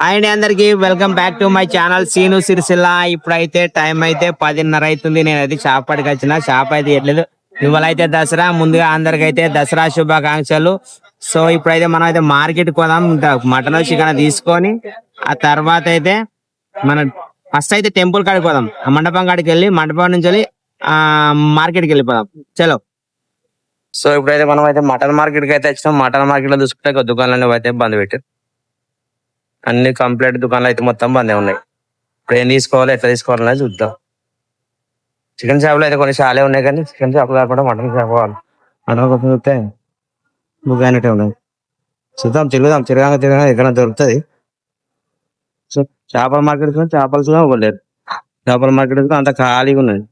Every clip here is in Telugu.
అండ్ అందరికి welcome back to my channel Seenu Sircilla. ఇప్పుడైతే టైం అయితే 10:30 అవుతుంది. నేనైతే షాప్ పడికి వచ్చిన. షాప్ అయితే ఎట్లేదు. ఇవాళ అయితే దసరా. ముందుగా అందరికైతే దసరా శుభాకాంక్షలు. సో ఇప్పుడైతే మనం అయితే మార్కెట్ పోదాం. మటన్ చికెన్ తీసుకొని ఆ తర్వాత అయితే మన ఫస్ట్ అయితే టెంపుల్ కాడికి పోదాం. ఆ మండపం కాడికి వెళ్ళి మండపం నుంచి వెళ్ళి మార్కెట్కి వెళ్ళిపోదాం. చలో. సో ఇప్పుడైతే మనం అయితే మటన్ మార్కెట్కి అయితే వచ్చినాం. మటన్ మార్కెట్ లో చూసుకుంటే దుకాణాలు అయితే బంద్ పెట్టి అన్ని కంప్లీట్ దుకాణాలు అయితే మొత్తం బందే ఉన్నాయి. ఇప్పుడు ఏం తీసుకోవాలి, ఎట్లా తీసుకోవాలనేది చూద్దాం. చికెన్ షాప్లో అయితే కొన్ని షాలే ఉన్నాయి, కానీ చికెన్ షాప్ కాకుండా మటన్ షాప్ కావాలి. మటన్ కోసం చూస్తే బుక్ అయినట్టే ఉన్నాయి. చూద్దాం, తిరగగా ఎక్కడ దొరుకుతుంది. సో చేపల మార్కెట్ చేపలు కూడా ఇవ్వలేరు. చేపల మార్కెట్ అంత ఖాళీగా ఉన్నది.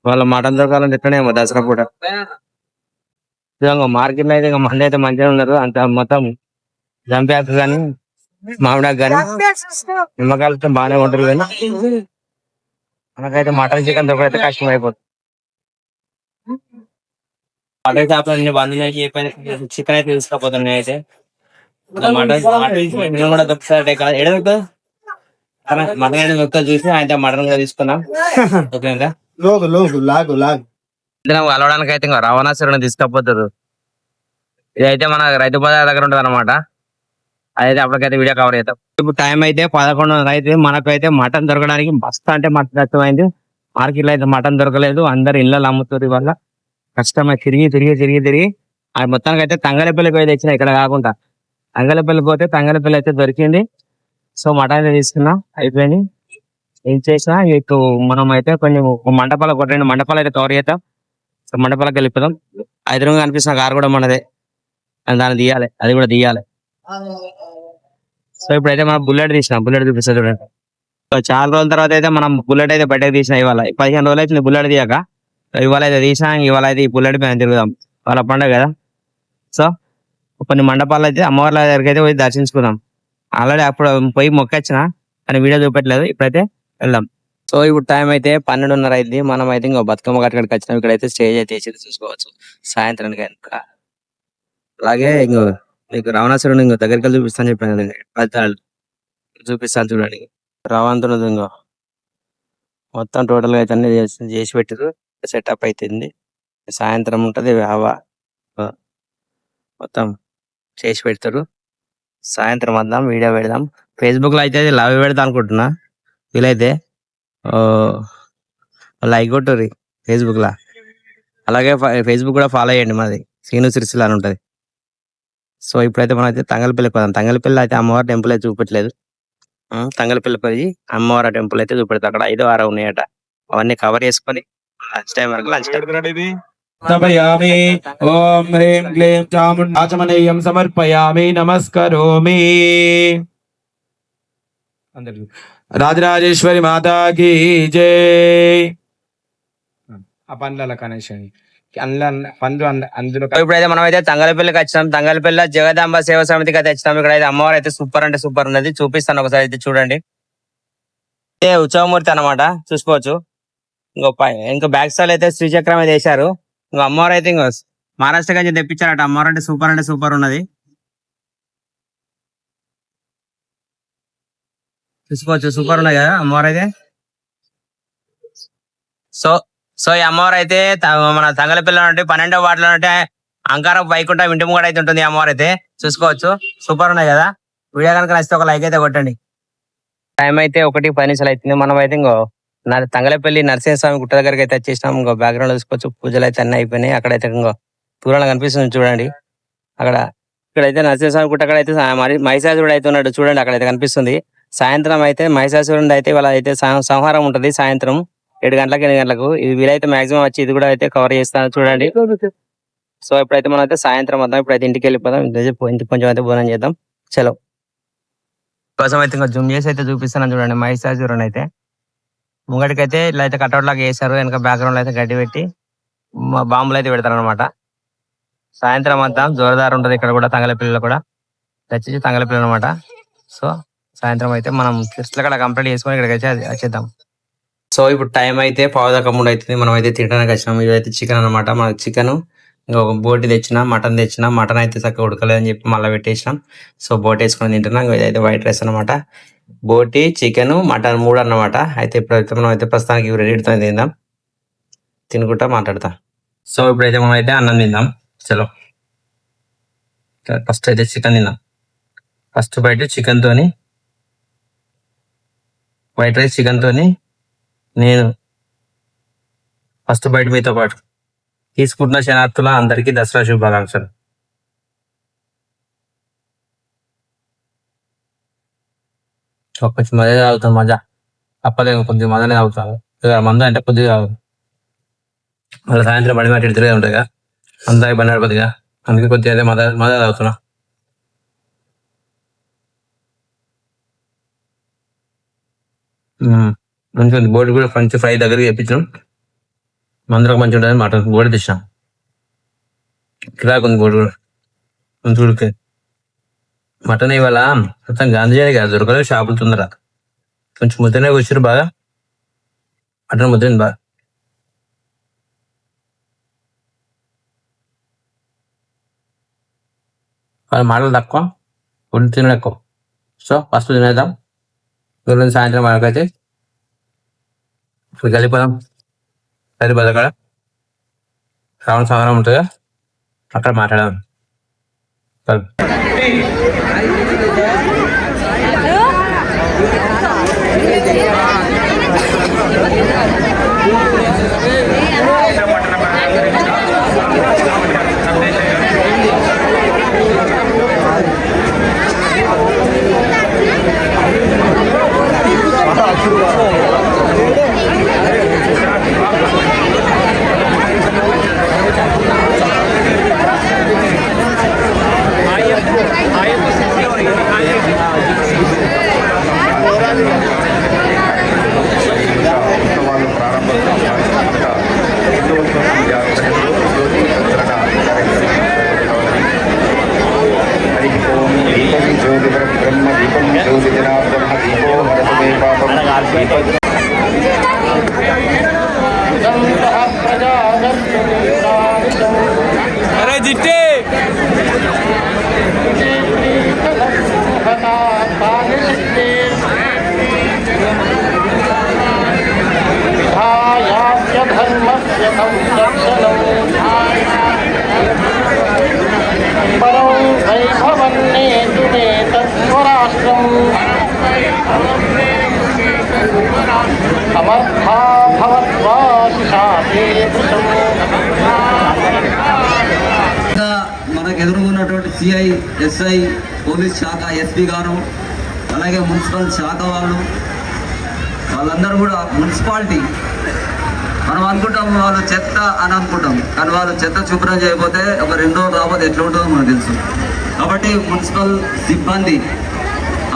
వాళ్ళ మటన్ దొరకాలంటే ఎట్లనేమో దసరా పూట. మార్కెట్ లో అయితే మంది అయితే మంచిగా ఉన్నారు. అంత మొత్తం జంపాకు కానీ మామిడాకు కానీ నిమ్మకాయలతో బాగానే ఉంటారు. కానీ మనకైతే మటన్ చికెన్ దొరకైతే కష్టం అయిపోతుంది. మటన్ షాప్ లో బంద్ చేసి చికెన్ అయితే తీసుకపోతున్నాయి. అయితే మటన్ కూడా దొరుకుతాయి కదా, ఎడ దొరుకుతుంది మటన్ అయితే దొరుకుతుంది. చూసి ఆయన మటన్ కూడా తీసుకున్నాం. ఓకేనా, కలవడానికి అయితే ఇంకా రావణాసురుని తీసుకపోతారు. ఇదైతే మన రైతు బజార్ దగ్గర ఉంటుంది అనమాట. అదైతే అప్పటికైతే వీడియో కవర్ చేద్దాం. ఇప్పుడు టైం అయితే 11:30 అయితే మనకైతే మటన్ దొరకడానికి మస్తు అంటే మటన్ కష్టమైంది. మార్కెట్ లో అయితే మటన్ దొరకలేదు. అందరు ఇళ్ళలో అమ్ముతారు. వల్ల కష్టమై తిరిగి అది మొత్తానికి అయితే తంగలపల్లికి పోయి తెచ్చిన, ఇక్కడ కాకుండా తంగలపల్లి పోతే తంగలపల్లి అయితే దొరికింది. సో మటన్ అయితే తీసుకున్నా, అయిపోయింది. ఏం చేసినా ఇటు మనం అయితే కొంచెం మండపాలు కొట్టండి, మండపాలు అయితే కవర్ చేద్దాం. సో మండపాలకు వెళ్ళిపోదాం. ఎదురుగా కనిపిస్తున్న కారు కూడా మనదే, దాన్ని తీయాలి, అది కూడా తీయాలి. సో ఇప్పుడైతే మనం బుల్లెట్ తీసినాం. బుల్లెట్ చూపిస్తా చూడండి. సో చాలా రోజుల తర్వాత అయితే మనం బుల్లెట్ అయితే బయటకు తీసినా. ఇవాళ 15 రోజులు అయితే బుల్లెట్ తీయక, ఇవాళ అయితే తీసినా. ఇవాళ అయితే ఈ బుల్లెట్ పైన తిరుగుదాం. వాళ్ళ పండుగ కదా. సో కొన్ని మండపాలు అయితే అమ్మవార్ల దగ్గరికి అయితే పోయి దర్శించుకుందాం. ఆల్రెడీ అప్పుడు పోయి మొక్కొచ్చిన, కానీ వీడియో చూపెట్టలేదు. ఇప్పుడైతే వెళ్దాం. సో ఇప్పుడు టైం అయితే 12:30 అయింది. మనం అయితే ఇంకో బతుకమ్మ కట్టడికి వచ్చినాం. ఇక్కడైతే స్టేజ్ అయితే వేసి చూసుకోవచ్చు సాయంత్రానికి. అలాగే ఇంకో మీకు రావణాసురుని ఇంకో దగ్గరికి వెళ్ళి చూపిస్తాను చెప్పాను కదండి. పదాలు చూపిస్తాను చూడండి. రావణుడు ఇంకో మొత్తం టోటల్ గా అయితే అన్ని చేసి పెట్టారు. సెటప్ అవుతుంది. సాయంత్రం ఉంటది మొత్తం చేసి పెడతారు. సాయంత్రం వద్దాం, వీడియో పెడదాం. ఫేస్బుక్ లో అయితే లవ్ పెడతా అనుకుంటున్నా. వీలైతే లైక్ కొట్టుర్రి ఫేస్బుక్ లా. అలాగే ఫేస్బుక్ కూడా ఫాలో అయ్యండి. మాది సీను సిరిసిల్ల అని ఉంటది. సో ఇప్పుడైతే మనం అయితే తంగలపల్లి పోదాం. తంగలపల్లి అయితే అమ్మవారి టెంపుల్ అయితే చూపెట్టలేదు. తంగలపల్లి పోయి అమ్మవారి టెంపుల్ అయితే చూపెడతాం. అక్కడ 5, 6 ఉన్నాయట. అవన్నీ కవర్ చేసుకొని లంచ్ టైం వరకు సమయామి. ఓం హ్రీం క్లీం చాముండాచమనేయం సమర్పయామి. నమస్కరోమి. రాజరాజేశ్వరి మాతాకి జై. ఆ పండ్ల కనెక్షన్ ఇప్పుడైతే మనం అయితే తంగలపల్లికి వచ్చినాం. తంగలపల్లి జగదాంబ సేవ సమితికి అయితే వచ్చినాం. ఇక్కడ అయితే అమ్మవారు అయితే సూపర్ అంటే సూపర్ ఉన్నది. చూపిస్తాను ఒకసారి అయితే చూడండి. ఉత్సవమూర్తి అనమాట, చూసుకోవచ్చు. ఇంకో బ్యాక్ సైడ్ అయితే శ్రీచక్రం అయితే వేశారు. ఇంకో అమ్మవారు అయితే ఇంకో మహారాష్ట్ర నుంచి తెప్పించారట. అమ్మవారు అంటే సూపర్ ఉన్నది, చూసుకోవచ్చు. సూపర్ ఉన్నది కదా అమ్మవారు అయితే. సో ఈ అమ్మవారు అయితే మన తంగలపల్లి నుండి 12వ వార్డులో ఉంటే అంకారం వైకుంఠం ఇంటి ముంగడ అయితే ఉంటుంది. అమ్మవారు అయితే చూసుకోవచ్చు. సూపర్ ఉన్నాయి కదా. వీడియో కనుక నచ్చితే ఒక లైక్ అయితే కొట్టండి. టైం అయితే 1:10 అవుతుంది. మనం అయితే ఇంకో తంగలపల్లి నరసింహస్వామి గుట్ట దగ్గరికి అయితే వచ్చేసినాం. ఇంకో బ్యాక్గ్రౌండ్ లో చూసుకోవచ్చు. పూజలు అయితే అన్ని అయిపోయినాయి. అక్కడైతే ఇంకో దూరంలో కనిపిస్తుంది చూడండి. ఇక్కడైతే నరసింహస్వామి గుట్ట అక్కడ అయితే మహిషాసురుడు అయితే ఉన్నాడు చూడండి. అక్కడైతే కనిపిస్తుంది. సాయంత్రం అయితే మహిషాసురుడు అయితే వాళ్ళ అయితే సంహారం ఉంటుంది. సాయంత్రం 7 గంటలకు 8 గంటలకు. ఇది వీలైతే మాక్సిమం వచ్చి ఇది కూడా అయితే కవర్ చేస్తాను చూడండి. సో ఇప్పుడైతే మనం అయితే సాయంత్రం వద్దాం. ఇప్పుడైతే ఇంటికి వెళ్ళిపోదాం. ఇంటికి కొంచెం అయితే భోజనం చేద్దాం. చలో. కోసం అయితే ఇంకా జూమ్ చేసి అయితే చూపిస్తాను చూడండి. మహిషాసురుని అయితే ముంగడికి అయితే ఇట్లా అయితే కట్అవుట్ లాగా వేసారు. వెనక బ్యాక్గ్రౌండ్ లో అయితే గడ్డి పెట్టి బాంబులు అయితే పెడతారు అనమాట. సాయంత్రం వద్దాం. జోరదారు ఉంటుంది ఇక్కడ కూడా. తంగలపల్లిలో కూడా వచ్చేసి తంగలపల్లి అనమాట. సో సాయంత్రం అయితే మనం టెస్ట్లు కూడా కంప్లీట్ చేసుకొని ఇక్కడికి అయితే వచ్చేద్దాం. సో ఇప్పుడు టైం అయితే 2:15 అవుతుంది. మనం అయితే తినడానికి వచ్చినాము. ఇదైతే చికెన్ అనమాట. మనకి చికెన్ ఇంకొక బోటి తెచ్చిన, మటన్ తెచ్చిన. మటన్ అయితే చక్కగా ఉడకలేదని చెప్పి మళ్ళీ పెట్టేసినాం. సో బోటి వేసుకొని తింటున్నాం. ఇదైతే వైట్ రైస్ అనమాట. బోటి, చికెన్, మటన్ 3 అన్నమాట. అయితే ఇప్పుడైతే మనం అయితే ప్రస్తుతానికి ఇవి రెడీతో తిందాం, తినుకుంటా మాట్లాడతాం. సో ఇప్పుడైతే మనం అయితే అన్నం తిందాం. చలో ఫస్ట్ అయితే చికెన్ తిందాం. ఫస్ట్ బయట చికెన్ తోని వైట్ రైస్, చికెన్ తోని నేను ఫస్ట్ బయట మీతో పాటు తీసుకుంటున్న శనార్థుల అందరికీ దసరా శుభాకాంక్షలు. కొంచెం మజా తాగుతాను, మజా అప్పలేదు, కొద్దిగా మజానే తాగుతాను. మంద అంటే కొద్దిగా మళ్ళీ సాయంత్రం బండి మాట తిరిగే ఉంటుంది కదా, అందరికి బండి నడపదిగా, అందుకే కొద్దిగా అయితే మజా తాగుతున్నా. మంచిగా ఉంది. బోర్డు కూడా మంచి ఫ్రై దగ్గరికి తెప్పించాం. మందులకు మంచిగా ఉంటుంది. మటన్ బోర్డు తెచ్చినాం. కిరాకు ఉంది బోర్డు కూడా మంచి ఉడికే. మటన్ ఇవాళ మొత్తం గాంధీ కదా, దొరకలేదు షాపులు తొందర. కొంచెం ముద్దనే వచ్చారు బాగా, మటన్ ముద్దండి బాగా. వాళ్ళ మాటలు తక్కువ, ఫుడ్ తినడం ఎక్కువ. సో ఫస్ట్ తినేద్దాం, సాయంత్రం వరకైతే ఇప్పుడు కలిపోదాం. సరే బతకాడ శ్రావణ సంవత్సరం ఉంటుందా, అక్కడ మాట్లాడదాం. अरे जिट्टे మనకు ఎదురుగున్నటువంటి సిఐ, ఎస్ఐ, పోలీస్ శాఖ, ఎస్పీ గారు, అలాగే మున్సిపల్ శాఖ వాళ్ళందరూ కూడా మున్సిపాలిటీ, మనం అనుకుంటాం వాళ్ళు చెత్త అని అనుకుంటాం, కానీ వాళ్ళు చెత్త శుభ్రం చేయకపోతే ఒక 2 రోజులు రాకపోతే ఎట్లా ఉంటుందో మనకు తెలుసు. కాబట్టి మున్సిపల్ సిబ్బంది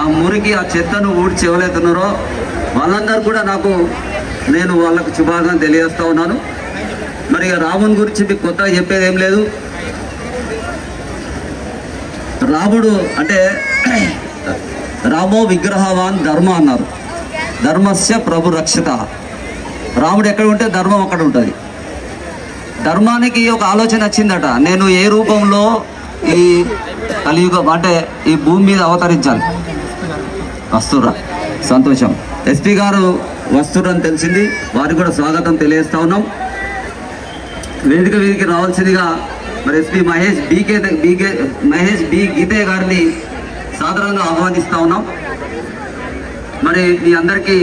ఆ మురికి, ఆ చెత్తను ఊడ్చి ఎవరైతున్నారో వాళ్ళందరూ కూడా నేను వాళ్ళకు శుభాకాంక్షలు తెలియజేస్తూ ఉన్నాను. మరి రాముని గురించి మీకు కొత్తగా చెప్పేది ఏం లేదు. రాముడు అంటే రామో విగ్రహవాన్ ధర్మ అన్నారు. ధర్మస్య ప్రభు రక్షిత. రాముడు ఎక్కడ ఉంటే ధర్మం అక్కడ ఉంటుంది. ధర్మానికి ఒక ఆలోచన వచ్చిందట, నేను ఏ రూపంలో ఈ కలియుగం అంటే ఈ భూమి మీద అవతరించాలి. వస్తురా, సంతోషం. ఎస్పీ గారు వస్తురని తెలిసింది, వారికి కూడా స్వాగతం తెలియజేస్తా ఉన్నాం. వేదిక రావాల్సిందిగా మరి ఎస్పీ మహేష్ బి గీతే గారిని సాదరంగా ఆహ్వానిస్తా ఉన్నాం. మరి మీ అందరికీ